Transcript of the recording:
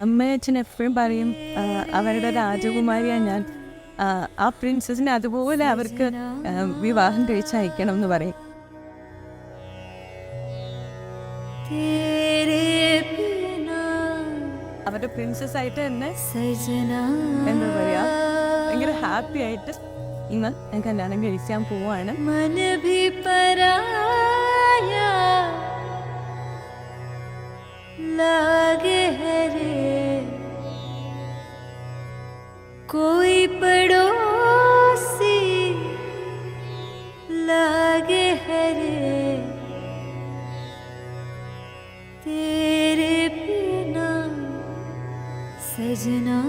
അമ്മയും അച്ഛൻ എപ്പോഴും പറയും അവരുടെ രാജകുമാരിയാണ് ഞാൻ. ആ പ്രിൻസസിനെ അതുപോലെ അവർക്ക് വിവാഹം കഴിച്ചയക്കണം എന്ന് പറയും. അവരുടെ പ്രിൻസസ് ആയിട്ട് തന്നെ എന്താ പറയാ, ഭയങ്കര ഹാപ്പി ആയിട്ട് ഇന്ന് ഞാൻ കല്യാണം കഴിക്കാൻ പോവാണ്. कोई पड़ोसी लागे है रे तेरे बिना सजना.